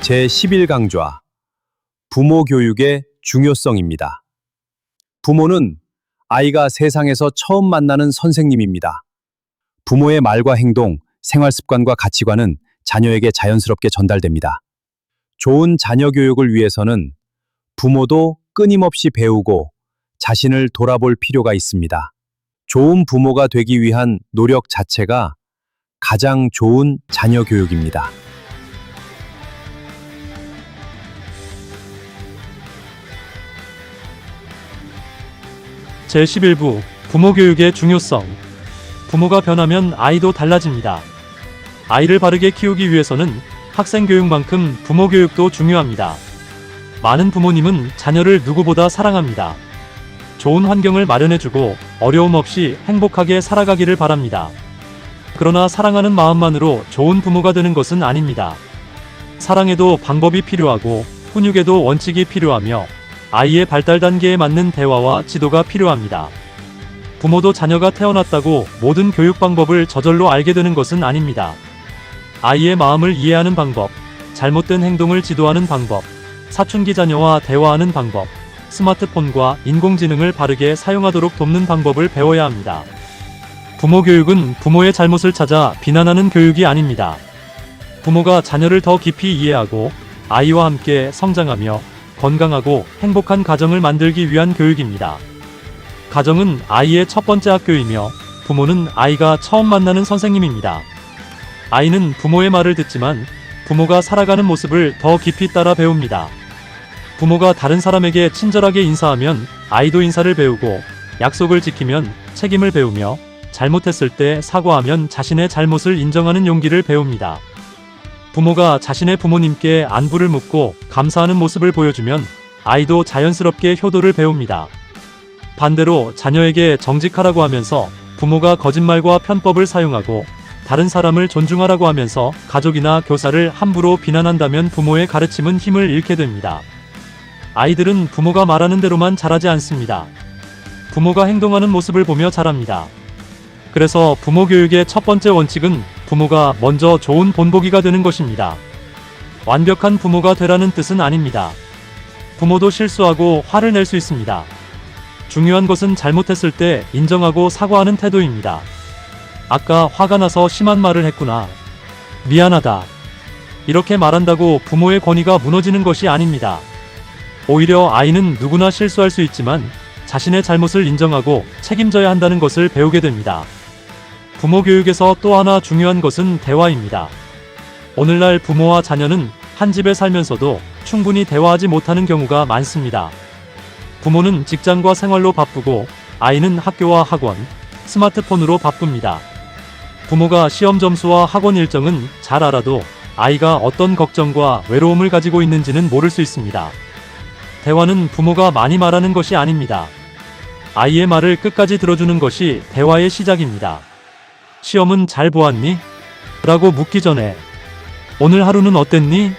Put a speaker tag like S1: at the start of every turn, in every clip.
S1: 제11강좌 부모 교육의 중요성입니다. 부모는 아이가 세상에서 처음 만나는 선생님입니다. 부모의 말과 행동, 생활 습관과 가치관은 자녀에게 자연스럽게 전달됩니다. 좋은 자녀 교육을 위해서는 부모도 끊임없이 배우고 자신을 돌아볼 필요가 있습니다. 좋은 부모가 되기 위한 노력 자체가 가장 좋은 자녀 교육입니다.
S2: 제11부 부모 교육의 중요성. 부모가 변하면 아이도 달라집니다. 아이를 바르게 키우기 위해서는 학생 교육만큼 부모 교육도 중요합니다. 많은 부모님은 자녀를 누구보다 사랑합니다. 좋은 환경을 마련해주고 어려움 없이 행복하게 살아가기를 바랍니다. 그러나 사랑하는 마음만으로 좋은 부모가 되는 것은 아닙니다. 사랑에도 방법이 필요하고 훈육에도 원칙이 필요하며 아이의 발달 단계에 맞는 대화와 지도가 필요합니다. 부모도 자녀가 태어났다고 모든 교육 방법을 저절로 알게 되는 것은 아닙니다. 아이의 마음을 이해하는 방법, 잘못된 행동을 지도하는 방법, 사춘기 자녀와 대화하는 방법, 스마트폰과 인공지능을 바르게 사용하도록 돕는 방법을 배워야 합니다. 부모 교육은 부모의 잘못을 찾아 비난하는 교육이 아닙니다. 부모가 자녀를 더 깊이 이해하고 아이와 함께 성장하며 건강하고 행복한 가정을 만들기 위한 교육입니다. 가정은 아이의 첫 번째 학교이며 부모는 아이가 처음 만나는 선생님입니다. 아이는 부모의 말을 듣지만 부모가 살아가는 모습을 더 깊이 따라 배웁니다. 부모가 다른 사람에게 친절하게 인사하면 아이도 인사를 배우고 약속을 지키면 책임을 배우며 잘못했을 때 사과하면 자신의 잘못을 인정하는 용기를 배웁니다. 부모가 자신의 부모님께 안부를 묻고 감사하는 모습을 보여주면 아이도 자연스럽게 효도를 배웁니다. 반대로 자녀에게 정직하라고 하면서 부모가 거짓말과 편법을 사용하고 다른 사람을 존중하라고 하면서 가족이나 교사를 함부로 비난한다면 부모의 가르침은 힘을 잃게 됩니다. 아이들은 부모가 말하는 대로만 자라지 않습니다. 부모가 행동하는 모습을 보며 자랍니다. 그래서 부모 교육의 첫 번째 원칙은 부모가 먼저 좋은 본보기가 되는 것입니다. 완벽한 부모가 되라는 뜻은 아닙니다. 부모도 실수하고 화를 낼 수 있습니다. 중요한 것은 잘못했을 때 인정하고 사과하는 태도입니다. 아까 화가 나서 심한 말을 했구나. 미안하다. 이렇게 말한다고 부모의 권위가 무너지는 것이 아닙니다. 오히려 아이는 누구나 실수할 수 있지만 자신의 잘못을 인정하고 책임져야 한다는 것을 배우게 됩니다. 부모 교육에서 또 하나 중요한 것은 대화입니다. 오늘날 부모와 자녀는 한 집에 살면서도 충분히 대화하지 못하는 경우가 많습니다. 부모는 직장과 생활로 바쁘고 아이는 학교와 학원, 스마트폰으로 바쁩니다. 부모가 시험 점수와 학원 일정은 잘 알아도 아이가 어떤 걱정과 외로움을 가지고 있는지는 모를 수 있습니다. 대화는 부모가 많이 말하는 것이 아닙니다. 아이의 말을 끝까지 들어주는 것이 대화의 시작입니다. 시험은 잘 보았니? 라고 묻기 전에 오늘 하루는 어땠니?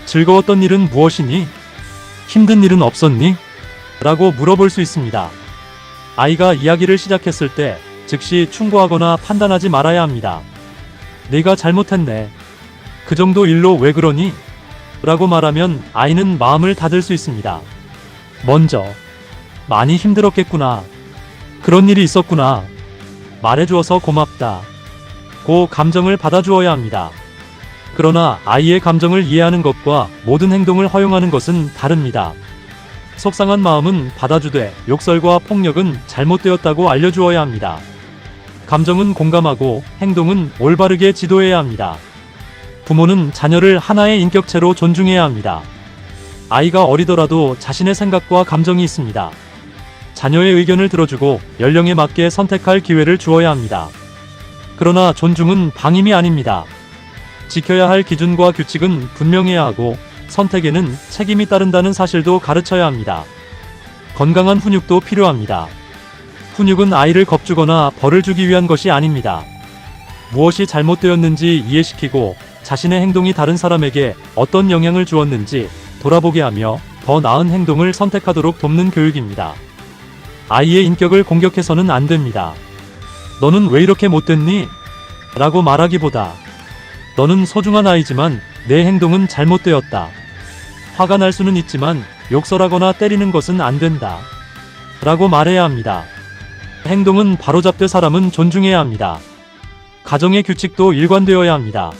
S2: 즐거웠던 일은 무엇이니? 힘든 일은 없었니? 라고 물어볼 수 있습니다. 아이가 이야기를 시작했을 때 즉시 충고하거나 판단하지 말아야 합니다. 네가 잘못했네. 그 정도 일로 왜 그러니? 라고 말하면 아이는 마음을 닫을 수 있습니다. 먼저 많이 힘들었겠구나. 그런 일이 있었구나. 말해주어서 고맙다. 고 감정을 받아주어야 합니다. 그러나 아이의 감정을 이해하는 것과 모든 행동을 허용하는 것은 다릅니다. 속상한 마음은 받아주되 욕설과 폭력은 잘못되었다고 알려주어야 합니다. 감정은 공감하고 행동은 올바르게 지도해야 합니다. 부모는 자녀를 하나의 인격체로 존중해야 합니다. 아이가 어리더라도 자신의 생각과 감정이 있습니다. 자녀의 의견을 들어주고 연령에 맞게 선택할 기회를 주어야 합니다. 그러나 존중은 방임이 아닙니다. 지켜야 할 기준과 규칙은 분명해야 하고 선택에는 책임이 따른다는 사실도 가르쳐야 합니다. 건강한 훈육도 필요합니다. 훈육은 아이를 겁주거나 벌을 주기 위한 것이 아닙니다. 무엇이 잘못되었는지 이해시키고 자신의 행동이 다른 사람에게 어떤 영향을 주었는지 돌아보게 하며 더 나은 행동을 선택하도록 돕는 교육입니다. 아이의 인격을 공격해서는 안 됩니다. 너는 왜 이렇게 못됐니? 라고 말하기보다 너는 소중한 아이지만 내 행동은 잘못되었다. 화가 날 수는 있지만 욕설하거나 때리는 것은 안 된다. 라고 말해야 합니다. 행동은 바로잡되 사람은 존중해야 합니다. 가정의 규칙도 일관되어야 합니다.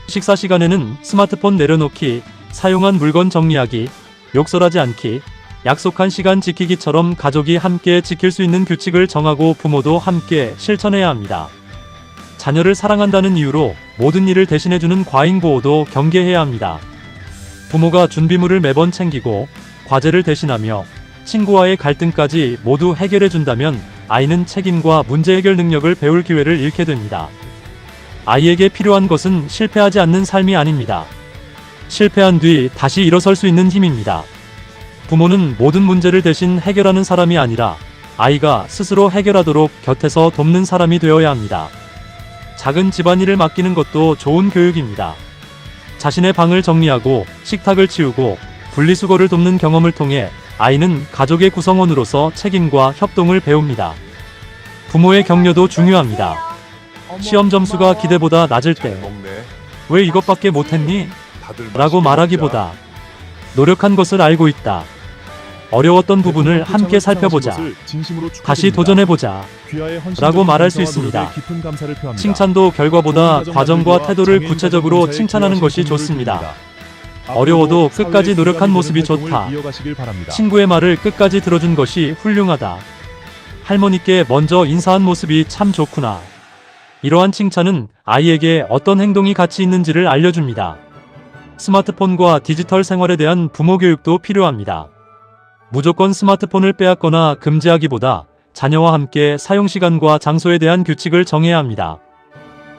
S2: 식사 시간에는 스마트폰 내려놓기, 사용한 물건 정리하기, 욕설하지 않기, 약속한 시간 지키기처럼 가족이 함께 지킬 수 있는 규칙을 정하고 부모도 함께 실천해야 합니다. 자녀를 사랑한다는 이유로 모든 일을 대신해주는 과잉 보호도 경계해야 합니다. 부모가 준비물을 매번 챙기고 과제를 대신하며 친구와의 갈등까지 모두 해결해준다면 아이는 책임과 문제 해결 능력을 배울 기회를 잃게 됩니다. 아이에게 필요한 것은 실패하지 않는 삶이 아닙니다. 실패한 뒤 다시 일어설 수 있는 힘입니다. 부모는 모든 문제를 대신 해결하는 사람이 아니라 아이가 스스로 해결하도록 곁에서 돕는 사람이 되어야 합니다. 작은 집안일을 맡기는 것도 좋은 교육입니다. 자신의 방을 정리하고 식탁을 치우고 분리수거를 돕는 경험을 통해 아이는 가족의 구성원으로서 책임과 협동을 배웁니다. 부모의 격려도 중요합니다. 시험 점수가 기대보다 낮을 때 왜 이것밖에 못했니? 라고 말하기보다 노력한 것을 알고 있다. 어려웠던 부분을 함께 살펴보자. 다시 도전해보자. 라고 말할 수 있습니다. 칭찬도 결과보다 과정과 태도를 구체적으로 칭찬하는 것이 좋습니다. 어려워도 끝까지 노력한 모습이 좋다. 친구의 말을 끝까지 들어준 것이 훌륭하다. 할머니께 먼저 인사한 모습이 참 좋구나. 이러한 칭찬은 아이에게 어떤 행동이 가치 있는지를 알려줍니다. 스마트폰과 디지털 생활에 대한 부모 교육도 필요합니다. 무조건 스마트폰을 빼앗거나 금지하기보다 자녀와 함께 사용 시간과 장소에 대한 규칙을 정해야 합니다.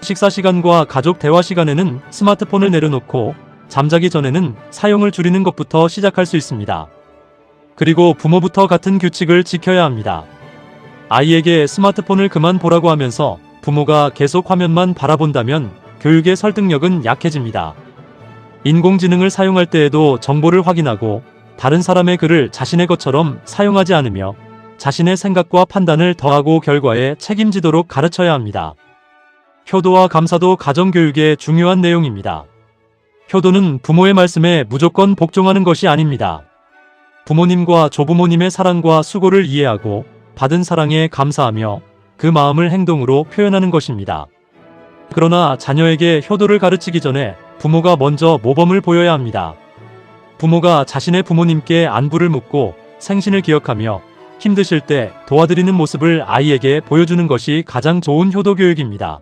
S2: 식사 시간과 가족 대화 시간에는 스마트폰을 내려놓고 잠자기 전에는 사용을 줄이는 것부터 시작할 수 있습니다. 그리고 부모부터 같은 규칙을 지켜야 합니다. 아이에게 스마트폰을 그만 보라고 하면서 부모가 계속 화면만 바라본다면 교육의 설득력은 약해집니다. 인공지능을 사용할 때에도 정보를 확인하고 다른 사람의 글을 자신의 것처럼 사용하지 않으며 자신의 생각과 판단을 더하고 결과에 책임지도록 가르쳐야 합니다. 효도와 감사도 가정교육의 중요한 내용입니다. 효도는 부모의 말씀에 무조건 복종하는 것이 아닙니다. 부모님과 조부모님의 사랑과 수고를 이해하고 받은 사랑에 감사하며 그 마음을 행동으로 표현하는 것입니다. 그러나 자녀에게 효도를 가르치기 전에 부모가 먼저 모범을 보여야 합니다. 부모가 자신의 부모님께 안부를 묻고 생신을 기억하며 힘드실 때 도와드리는 모습을 아이에게 보여주는 것이 가장 좋은 효도 교육입니다.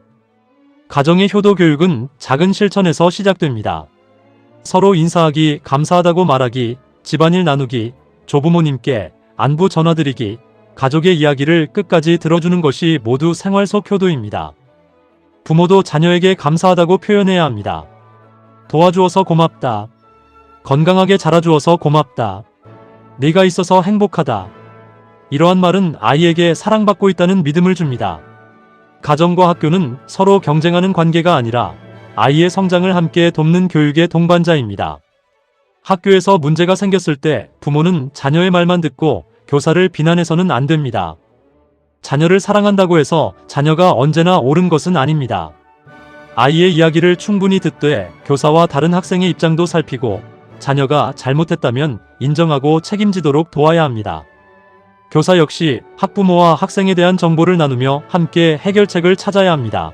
S2: 가정의 효도 교육은 작은 실천에서 시작됩니다. 서로 인사하기, 감사하다고 말하기, 집안일 나누기, 조부모님께 안부 전화드리기, 가족의 이야기를 끝까지 들어주는 것이 모두 생활 속 효도입니다. 부모도 자녀에게 감사하다고 표현해야 합니다. 도와주어서 고맙다. 건강하게 자라주어서 고맙다. 네가 있어서 행복하다. 이러한 말은 아이에게 사랑받고 있다는 믿음을 줍니다. 가정과 학교는 서로 경쟁하는 관계가 아니라 아이의 성장을 함께 돕는 교육의 동반자입니다. 학교에서 문제가 생겼을 때 부모는 자녀의 말만 듣고 교사를 비난해서는 안 됩니다. 자녀를 사랑한다고 해서 자녀가 언제나 옳은 것은 아닙니다. 아이의 이야기를 충분히 듣되 교사와 다른 학생의 입장도 살피고 자녀가 잘못했다면 인정하고 책임지도록 도와야 합니다. 교사 역시 학부모와 학생에 대한 정보를 나누며 함께 해결책을 찾아야 합니다.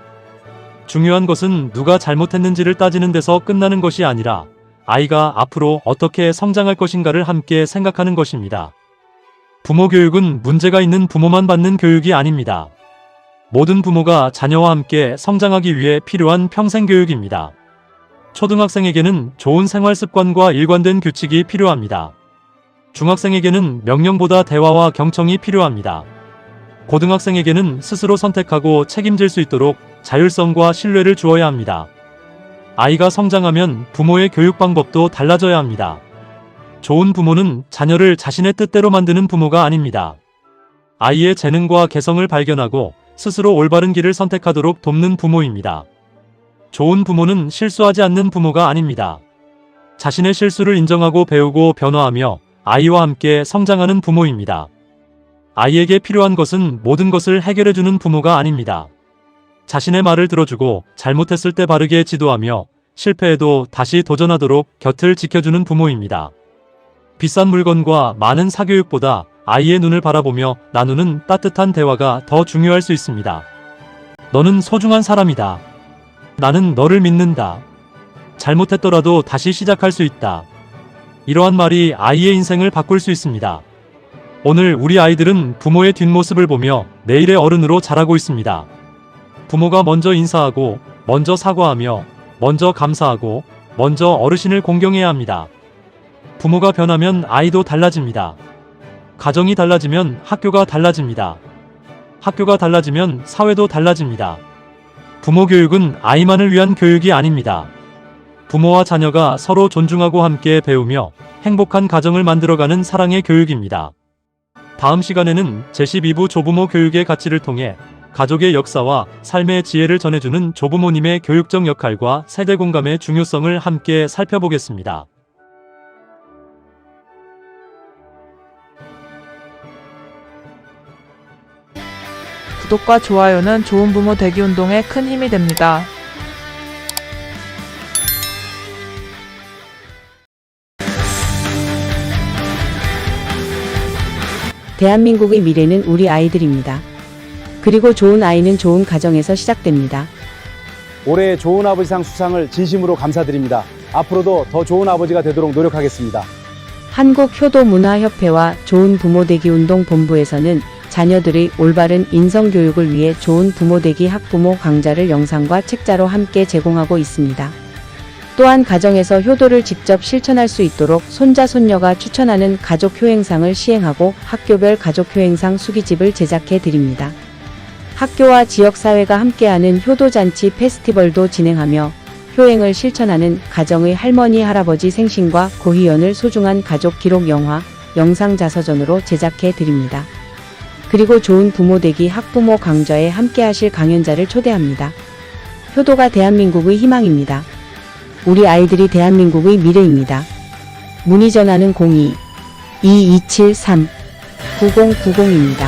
S2: 중요한 것은 누가 잘못했는지를 따지는 데서 끝나는 것이 아니라 아이가 앞으로 어떻게 성장할 것인가를 함께 생각하는 것입니다. 부모 교육은 문제가 있는 부모만 받는 교육이 아닙니다. 모든 부모가 자녀와 함께 성장하기 위해 필요한 평생 교육입니다. 초등학생에게는 좋은 생활 습관과 일관된 규칙이 필요합니다. 중학생에게는 명령보다 대화와 경청이 필요합니다. 고등학생에게는 스스로 선택하고 책임질 수 있도록 자율성과 신뢰를 주어야 합니다. 아이가 성장하면 부모의 교육 방법도 달라져야 합니다. 좋은 부모는 자녀를 자신의 뜻대로 만드는 부모가 아닙니다. 아이의 재능과 개성을 발견하고 스스로 올바른 길을 선택하도록 돕는 부모입니다. 좋은 부모는 실수하지 않는 부모가 아닙니다. 자신의 실수를 인정하고 배우고 변화하며 아이와 함께 성장하는 부모입니다. 아이에게 필요한 것은 모든 것을 해결해주는 부모가 아닙니다. 자신의 말을 들어주고 잘못했을 때 바르게 지도하며 실패해도 다시 도전하도록 곁을 지켜주는 부모입니다. 비싼 물건과 많은 사교육보다 아이의 눈을 바라보며 나누는 따뜻한 대화가 더 중요할 수 있습니다. 너는 소중한 사람이다. 나는 너를 믿는다. 잘못했더라도 다시 시작할 수 있다. 이러한 말이 아이의 인생을 바꿀 수 있습니다. 오늘 우리 아이들은 부모의 뒷모습을 보며 내일의 어른으로 자라고 있습니다. 부모가 먼저 인사하고, 먼저 사과하며, 먼저 감사하고, 먼저 어르신을 공경해야 합니다. 부모가 변하면 아이도 달라집니다. 가정이 달라지면 학교가 달라집니다. 학교가 달라지면 사회도 달라집니다. 부모 교육은 아이만을 위한 교육이 아닙니다. 부모와 자녀가 서로 존중하고 함께 배우며 행복한 가정을 만들어가는 사랑의 교육입니다. 다음 시간에는 제12부 조부모 교육의 가치를 통해 가족의 역사와 삶의 지혜를 전해주는 조부모님의 교육적 역할과 세대 공감의 중요성을 함께 살펴보겠습니다.
S3: 구독과 좋아요는 좋은 부모 되기 운동에 큰 힘이 됩니다.
S4: 대한민국의 미래는 우리 아이들입니다. 그리고 좋은 아이는 좋은 가정에서 시작됩니다.
S5: 올해 좋은 아버지상 수상을 진심으로 감사드립니다. 앞으로도 더 좋은 아버지가 되도록 노력하겠습니다.
S4: 한국효도문화협회와 좋은 부모되기 운동본부에서는 자녀들의 올바른 인성교육을 위해 좋은 부모되기 학부모 강좌를 영상과 책자로 함께 제공하고 있습니다. 또한 가정에서 효도를 직접 실천할 수 있도록 손자 손녀가 추천하는 가족효행상을 시행하고 학교별 가족효행상 수기집을 제작해 드립니다. 학교와 지역사회가 함께하는 효도잔치 페스티벌도 진행하며 효행을 실천하는 가정의 할머니 할아버지 생신과 고희연을 소중한 가족 기록 영화, 영상 자서전으로 제작해 드립니다. 그리고 좋은 부모되기 학부모 강좌에 함께하실 강연자를 초대합니다. 효도가 대한민국의 희망입니다. 우리 아이들이 대한민국의 미래입니다. 문의 전화는 02-2273-9090입니다.